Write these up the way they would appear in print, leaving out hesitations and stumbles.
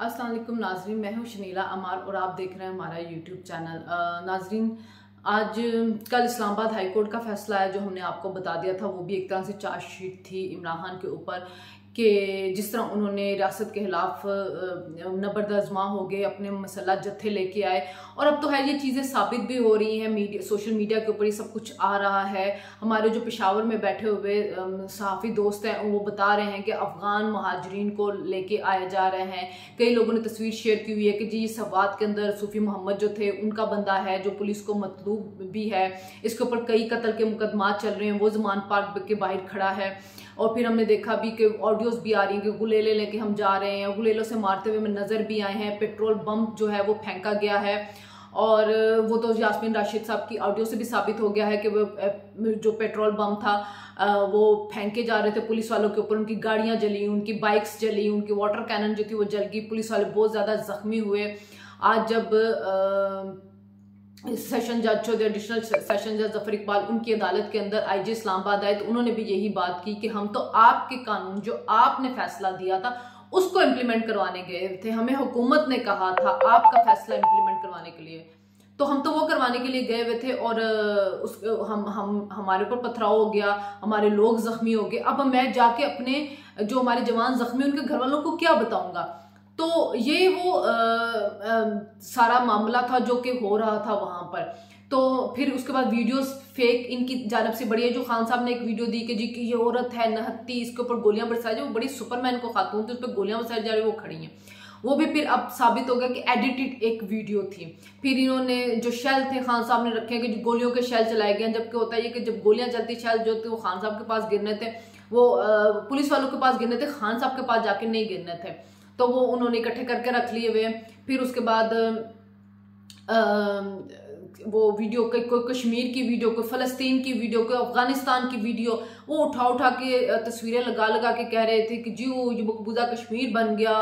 अस्सलाम वालेकुम नाजरीन, मैं हूँ शनीला अमार और आप देख रहे हैं हमारा यूट्यूब चैनल। नाजरीन, आज कल इस्लामाबाद हाई कोर्ट का फैसला है जो हमने आपको बता दिया था। वो भी एक तरह से चार्जशीट थी इमरान खान के ऊपर कि जिस तरह उन्होंने रियासत के खिलाफ नबरदज़मा हो गए, अपने मसला जत्थे लेके आए। और अब तो है ये चीज़ें साबित भी हो रही हैं, मीडिया सोशल मीडिया के ऊपर ये सब कुछ आ रहा है। हमारे जो पेशावर में बैठे हुए सहाफ़ी दोस्त हैं वो बता रहे हैं कि अफ़गान महाजरीन को लेके आए जा रहे हैं। कई लोगों ने तस्वीर शेयर की हुई है कि जी सवात के अंदर सूफ़ी मोहम्मद जो थे उनका बंदा है जो पुलिस को मतलूब भी है। इसके ऊपर कई कत्ल के मुकदमात चल रहे हैं, वो ज़मान पार्क के बाहर खड़ा है। और फिर हमने देखा भी कि ऑडियोज भी आ रही हैं कि गुलेले लेके हम जा रहे हैं, गुलेलों से मारते हुए हमें नज़र भी आए हैं। पेट्रोल बम जो है वो फेंका गया है और वो तो यास्मीन राशिद साहब की ऑडियो से भी साबित हो गया है कि वो जो पेट्रोल बम था वो फेंके जा रहे थे पुलिस वालों के ऊपर। उनकी गाड़ियां जली, उनकी बाइक्स जली, उनकी वाटर कैनन जो थी वो जल गई। पुलिस वाले बहुत ज़्यादा जख्मी हुए। आज जब सेशन जज जो एडिशनल सेशन जज जफर इकबाल उनकी अदालत के अंदर आईजी इस्लामाबाद आए तो उन्होंने भी यही बात की कि हम तो आपके कानून जो आपने फैसला दिया था उसको इम्प्लीमेंट करवाने गए थे। हमें हुकूमत ने कहा था आपका फैसला इम्प्लीमेंट करवाने के लिए, तो हम तो वो करवाने के लिए गए हुए थे और हमारे ऊपर पथराव हो गया, हमारे लोग जख्मी हो गए। अब मैं जाके अपने जो हमारे जवान जख्मी उनके घर वालों को क्या बताऊंगा। तो ये वो सारा मामला था जो कि हो रहा था वहां पर। तो फिर उसके बाद वीडियोस फेक इनकी जानब से बड़ी है। जो खान साहब ने एक वीडियो दी कि जी की ये औरत है नहत्ती, इसके ऊपर गोलियां बरसाई जा, वो बड़ी सुपरमैन को खातून थी, उस पर गोलियां बरसाई जा रही, वो खड़ी हैं। वो भी फिर अब साबित हो गया कि एडिटेड एक वीडियो थी। फिर इन्होंने जो शेल थे खान साहब ने रखे कि गोलियों के शेल चलाए गए, जबकि होता है कि जब गोलियां चलती शेल जो थे वो खान साहब के पास गिरने थे, वो पुलिस वालों के पास गिरने थे, खान साहब के पास जाके नहीं गिरने थे। तो वो उन्होंने इकट्ठे करके रख लिए हुए। फिर उसके बाद वो वीडियो कोई कश्मीर की वीडियो, कोई फ़लस्तीन की वीडियो, कोई अफगानिस्तान की वीडियो, वो उठा के तस्वीरें लगा के कह रहे थे कि जी वो ये मकबूजा कश्मीर बन गया,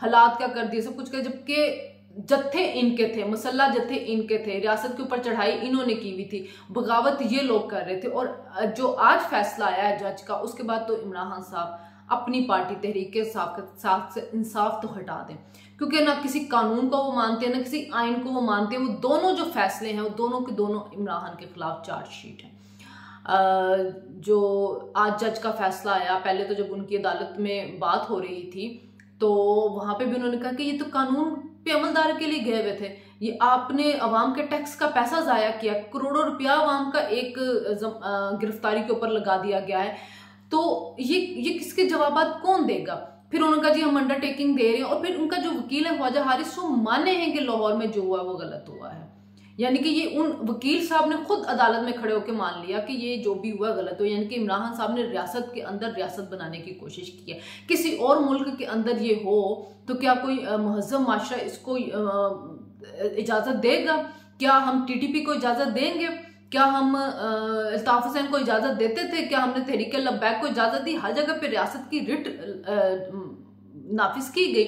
हालात क्या कर दिए, सब कुछ कर। जबकि जत्थे इनके थे, मसल्ला जत्थे इनके थे, रियासत के ऊपर चढ़ाई इन्होंने की हुई थी, बगावत ये लोग कर रहे थे। और जो आज फैसला आया है जज का, उसके बाद तो इमरान खान साहब अपनी पार्टी तहरीक इंसाफ से इंसाफ तो हटा दें, क्योंकि ना किसी कानून को वो मानते हैं ना किसी आइन को वो मानते हैं। वो दोनों जो फैसले हैं वो दोनों के दोनों इमरान खान के खिलाफ चार्जशीट है। जो आज जज का फैसला आया, पहले तो जब उनकी अदालत में बात हो रही थी तो वहां पे भी उन्होंने कहा कि ये तो कानून पे अमलदार के लिए गए हुए थे, ये आपने अवाम के टैक्स का पैसा जाया किया, करोड़ों रुपया अवाम का एक गिरफ्तारी के ऊपर लगा दिया गया है। तो ये किसके जवाबात कौन देगा। फिर उन्होंने कहा जी हम अंडरटेकिंग दे रहे हैं। और फिर उनका जो वकील है ख्वाजा हारिस वो माने हैं कि लाहौर में जो हुआ वो गलत हुआ है। यानी कि ये उन वकील साहब ने खुद अदालत में खड़े होकर मान लिया कि ये जो भी हुआ गलत हुआ। यानी कि इमरान खान साहब ने रियासत के अंदर रियासत बनाने की कोशिश की है। किसी और मुल्क के अंदर ये हो तो क्या कोई मुहज़्ज़म माशरा इसको इजाजत देगा? क्या हम TTP को इजाजत देंगे? क्या हम अल्ताफ हुसैन को इजाजत देते थे? क्या हमने तहरीक लब्बैक को इजाजत दी? हर जगह पे रियासत की रिट नाफिज की गई।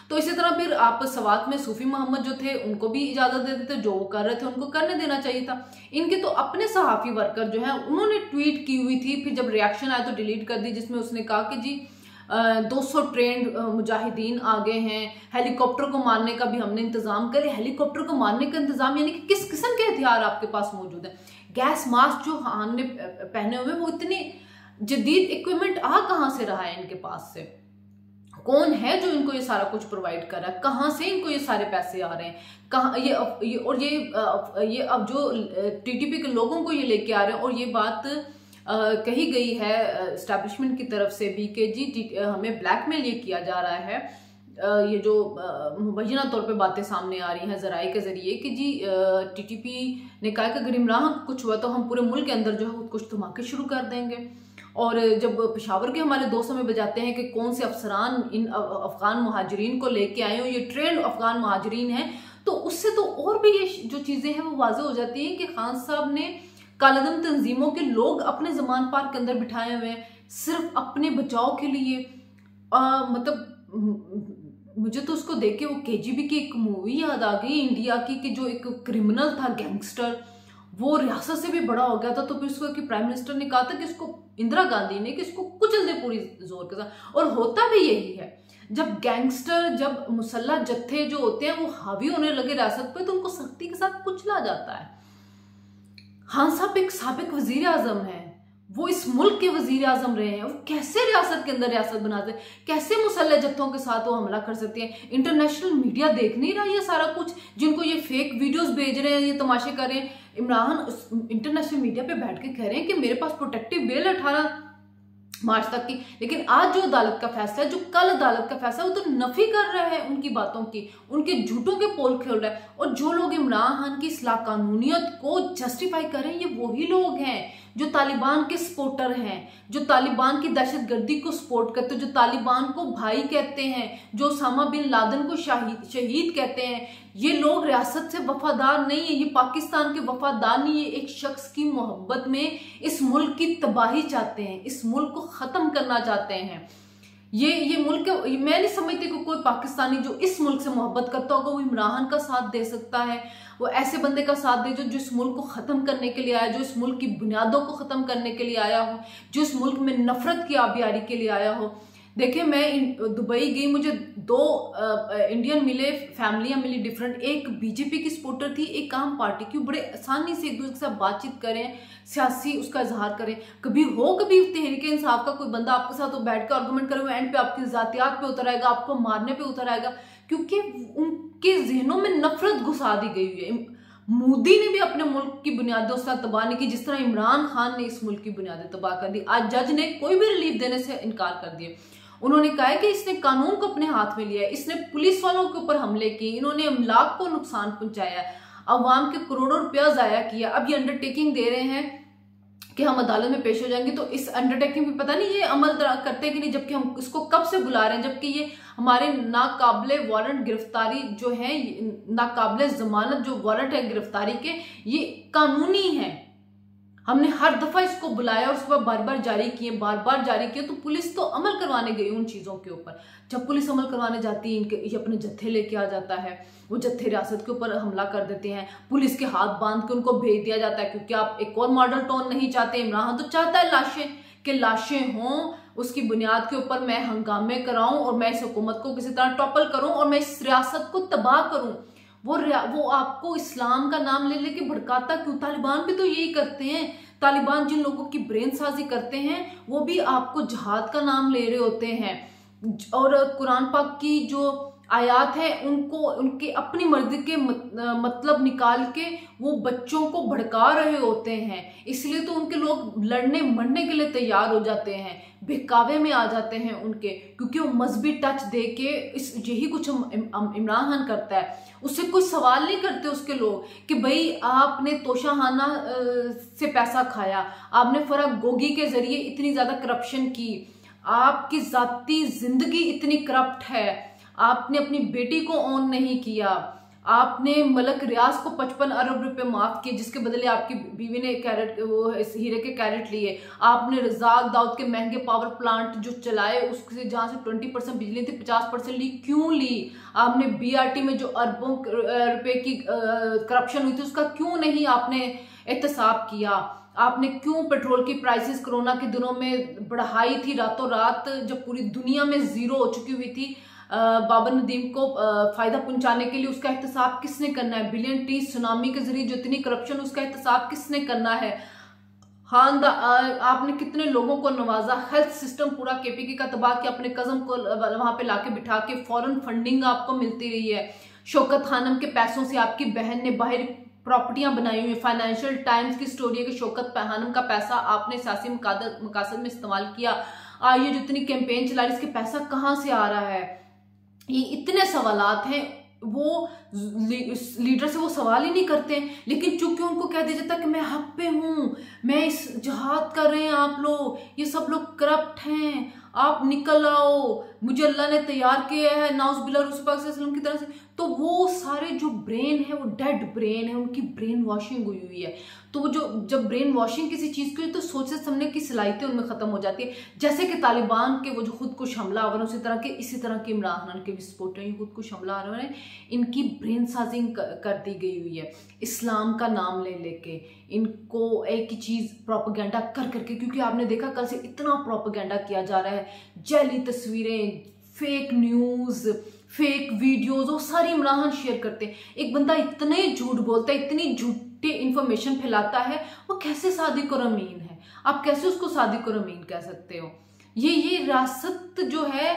तो इसी तरह फिर आप सवात में सूफी मोहम्मद जो थे उनको भी इजाजत देते थे, जो वो कर रहे थे उनको करने देना चाहिए था। इनके तो अपने सहाफी वर्कर जो है उन्होंने ट्वीट की हुई थी, फिर जब रिएक्शन आया तो डिलीट कर दी, जिसमें उसने कहा कि जी 200 ट्रेंड मुजाहिदीन आ गए हैं, हेलीकॉप्टर को मारने का भी हमने इंतजाम करे। हेलीकॉप्टर को मारने का इंतजाम यानी कि किस किस्म के हथियार आपके पास मौजूद है? गैस मास्क जो हमने पहने हुए वो इतनी जदीद इक्विपमेंट आ कहाँ से रहा है इनके पास से? कौन है जो इनको ये सारा कुछ प्रोवाइड कर रहा है? कहाँ से इनको ये सारे पैसे आ रहे हैं? कहाँ ये अब जो TTP के लोगों को ये लेके आ रहे हैं। और ये बात कही गई है एस्टैब्लिशमेंट की तरफ से भी कि जी हमें ब्लैकमेल ये किया जा रहा है। ये जो मुबैना तौर पे बातें सामने आ रही हैं ज़राए के ज़रिए कि जी TTP ने कहा कि अगर इमरान को कुछ हुआ तो हम पूरे मुल्क के अंदर जो है कुछ धमाके शुरू कर देंगे। और जब पेशावर के हमारे दोस्त हमें बजाते हैं कि कौन से अफसरान इन अफगान महाजरीन को लेके आए हो, ये ट्रेंड अफगान महाजरीन हैं, तो उससे तो और भी ये जो चीज़ें हैं वो वाज़ेह हो जाती हैं कि खान साहब ने कालादम तंजीमों के लोग अपने ज़मान पार्क के अंदर बिठाए हुए हैं सिर्फ अपने बचाव के लिए। मतलब मुझे तो उसको देख के वो KGB की एक मूवी याद आ गई इंडिया की, कि जो एक क्रिमिनल था गैंगस्टर, वो रियासत से भी बड़ा हो गया था। तो फिर उसको कि प्राइम मिनिस्टर ने कहा था कि इसको, इंदिरा गांधी ने, कि इसको कुचल दे पूरी जोर के साथ। और होता भी यही है। जब गैंगस्टर, जब मुसल्लह जत्थे जो होते हैं वो हावी होने लगे रियासत पे, तो उनको सख्ती के साथ कुचला जाता है। खान साहब एक साबिक वजीर आजम है, वो इस मुल्क के वजीर आजम रहे हैं, वो कैसे रियासत के अंदर रियासत बनाते हैं, कैसे मुसल्लह जत्थों के साथ वो हमला कर सकते हैं। इंटरनेशनल मीडिया देख नहीं रहा ये सारा कुछ, जिनको ये फेक वीडियोस भेज रहे हैं, ये तमाशे कर रहे हैं। इमरान इंटरनेशनल मीडिया पे बैठ के कह रहे हैं कि मेरे पास प्रोटेक्टिव बेल 18 मार्च तक की, लेकिन आज जो अदालत का फैसला है, जो कल अदालत का फैसला है, वो तो नफी कर रहा है उनकी बातों की, उनके झूठों के पोल खोल रहा है। और जो लोग इमरान खान की इस्लाह कानूनियत को जस्टिफाई कर रहे हैं, ये वही लोग हैं जो तालिबान के सपोर्टर हैं, जो तालिबान की दहशतगर्दी को सपोर्ट करते हैं, जो तालिबान को भाई कहते हैं, जो उसामा बिन लादेन को शहीद कहते हैं। ये लोग रियासत से वफादार नहीं है, ये पाकिस्तान के वफादार नहीं है, एक शख्स की मोहब्बत में इस मुल्क की तबाही चाहते हैं, इस मुल्क को खत्म करना चाहते हैं। ये मुल्क, मैं नहीं समझती कि कोई पाकिस्तानी जो इस मुल्क से मोहब्बत करता होगा वो इमरान खान का साथ दे सकता है, वो ऐसे बंदे का साथ दे जो इस मुल्क को खत्म करने के लिए आया, जो इस मुल्क की बुनियादों को खत्म करने के लिए आया हो, जो इस मुल्क में नफरत की आबियारी के लिए आया हो। देखिए, मैं दुबई गई, मुझे 2 इंडियन मिले, फैमिलियां मिली डिफरेंट। एक बीजेपी की सपोर्टर थी, एक आम पार्टी की। बड़े आसानी से एक दूसरे के साथ बातचीत करें, सियासी उसका इजहार करें। कभी तहरीक इंसाफ का कोई बंदा आपके साथ बैठ कर आर्गूमेंट करे, वो एंड पे आपकी जातियात पे उतर आएगा, आपको मारने पे उतर आएगा, क्योंकि उनके जहनों में नफरत घुसा दी गई हुई है। मोदी ने भी अपने मुल्क की बुनियादों से तबाह नहीं की, जिस तरह इमरान खान ने इस मुल्क की बुनियादें तबाह कर दी। आज जज ने कोई भी रिलीफ देने से इनकार कर दिया। उन्होंने कहा है कि इसने कानून को अपने हाथ में लिया है, इसने पुलिस वालों के ऊपर हमले किए, इन्होंने अमलाक को नुकसान पहुंचाया, अवाम के करोड़ों रुपया जाया किया। अब ये अंडरटेकिंग दे रहे हैं कि हम अदालत में पेश हो जाएंगे, तो इस अंडरटेकिंग में पता नहीं ये अमल करते कि नहीं, जबकि हम इसको कब से बुला रहे हैं, जबकि ये हमारे नाकाबिले वारंट गिरफ्तारी जो है, नाकाबिले जमानत जो वारंट है गिरफ्तारी के, ये कानूनी है। हमने हर दफा इसको बुलाया और उसके बाद बार बार जारी किए, तो पुलिस तो अमल करवाने गई उन चीजों के ऊपर। जब पुलिस अमल करवाने जाती है, ये अपने जत्थे लेके आ जाता है, वो जत्थे रियासत के ऊपर हमला कर देते हैं, पुलिस के हाथ बांध के उनको भेज दिया जाता है, क्योंकि आप एक और मॉडल टोन नहीं चाहते। इमरान तो चाहता है लाशें हों, उसकी बुनियाद के ऊपर मैं हंगामे कराऊं और मैं इस हुकूमत को किसी तरह टॉपल करूं और मैं इस रियासत को तबाह करूं। वो आपको इस्लाम का नाम ले लेके भड़काता क्यों? तालिबान भी तो यही करते हैं। तालिबान जिन लोगों की ब्रेन साजी करते हैं, वो भी आपको जहाद का नाम ले रहे होते हैं, और कुरान पाक की जो आयात है उनको उनके अपनी मर्जी के मतलब निकाल के वो बच्चों को भड़का रहे होते हैं। इसलिए तो उनके लोग लड़ने मरने के लिए तैयार हो जाते हैं, बहकावे में आ जाते हैं उनके, क्योंकि वो मजहबी टच दे के यही कुछ इमरान खान करता है। उससे कोई सवाल नहीं करते उसके लोग कि भाई आपने तोशाखाना से पैसा खाया, आपने फराग गोगी के जरिए इतनी ज्यादा करप्शन की, आपकी जाती जिंदगी इतनी करप्ट है, आपने अपनी बेटी को ऑन नहीं किया, आपने मलक रियाज को 55 अरब रुपए माफ किए, जिसके बदले आपकी बीवी ने हीरे के कैरेट लिए, आपने रजाक दाऊद के महंगे पावर प्लांट जो चलाए उससे जहां से 20% बिजली थी 50% ली, क्यों ली? आपने BRT में जो अरबों रुपए की करप्शन हुई थी उसका क्यों नहीं आपने एहतसाब किया? आपने क्यों पेट्रोल की प्राइसेस कोरोना के दिनों में बढ़ाई थी रातों रात, जब पूरी दुनिया में जीरो हो चुकी हुई थी? बाबर नदीम को फायदा पहुंचाने के लिए उसका एहतसाब किसने करना है? बिलियन टी सुनामी के जरिए जो इतनी करप्शन, उसका एहतसाब किसने करना है? हाँ, आपने कितने लोगों को नवाजा, हेल्थ सिस्टम पूरा KPK का तबाह किया, अपने कज़म को वहां पे लाके बिठा के फॉरेन फंडिंग आपको मिलती रही है। शौकत खानम के पैसों से आपकी बहन ने बाहर प्रॉपर्टियां बनाई हुई। फाइनेंशियल टाइम्स की स्टोरी है कि शौकत खानम का पैसा आपने सियासी मकासद में इस्तेमाल किया। ये जो इतनी कैंपेन चला रही, इसके पैसा कहाँ से आ रहा है? ये इतने सवालात हैं, वो लीडर से वो सवाल ही नहीं करते हैं, लेकिन चूंकि उनको कह दिया जाता है कि मैं हक पे हूं, मैं इस जहाद कर रहे हैं आप लोग, ये सब लोग करप्ट हैं, आप निकल आओ, मुझे अल्लाह ने तैयार किया है नाउज़ुबिल्लाह रसूल की तरह से। तो वो सारे जो ब्रेन है वो डेड ब्रेन है, उनकी ब्रेन वॉशिंग हुई हुई है। तो वो जब ब्रेन वॉशिंग किसी चीज की, तो सोचने समझने की सलाहियत उनमें खत्म हो जाती है। जैसे कि तालिबान के वो जो खुदकुश हमलावर, इसी तरह के इमरान खान के विस्फोट हैं, खुदकुश हमलावर हैं, इनकी ब्रेन साजिंग कर दी गई हुई है इस्लाम का नाम ले लेके। इनको एक ही चीज प्रोपेगेंडा कर करके, क्योंकि आपने देखा कल से इतना प्रोपेगेंडा किया जा रहा है, जैली तस्वीरें, फेक न्यूज़, फेक वीडियोस वो सारी इमरान खान शेयर करते हैं। एक बंदा इतने झूठ बोलता है, इतनी झूठी इंफॉर्मेशन फैलाता है, वो कैसे सादिक और अमीन है? आप कैसे उसको सादिक और अमीन कह सकते हो? ये रियासत जो है,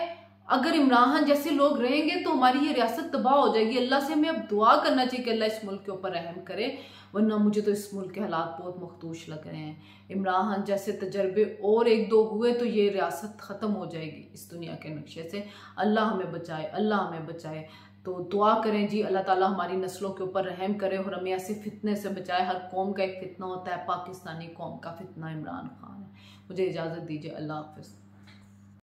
अगर इमरान खान जैसे लोग रहेंगे तो हमारी ये रियासत तबाह हो जाएगी। अल्लाह से हमें अब दुआ करना चाहिए कि अल्लाह इस मुल्क के ऊपर रहम करे, वरना मुझे तो इस मुल्क के हालात बहुत मखदूश लग रहे हैं। इमरान खान जैसे तजर्बे और एक दो हुए तो ये रियासत ख़त्म हो जाएगी इस दुनिया के नक्शे से। अल्लाह हमें बचाए, अल्लाह हमें बचाए। तो दुआ करें जी, अल्लाह ताला हमारी नस्लों के ऊपर रहम करे और हमें ऐसे फितने से बचाए। हर कौम का एक फितना होता है, पाकिस्तानी कौम का फितना इमरान खान है। मुझे इजाज़त दीजिए, अल्लाह हाफ़िज़।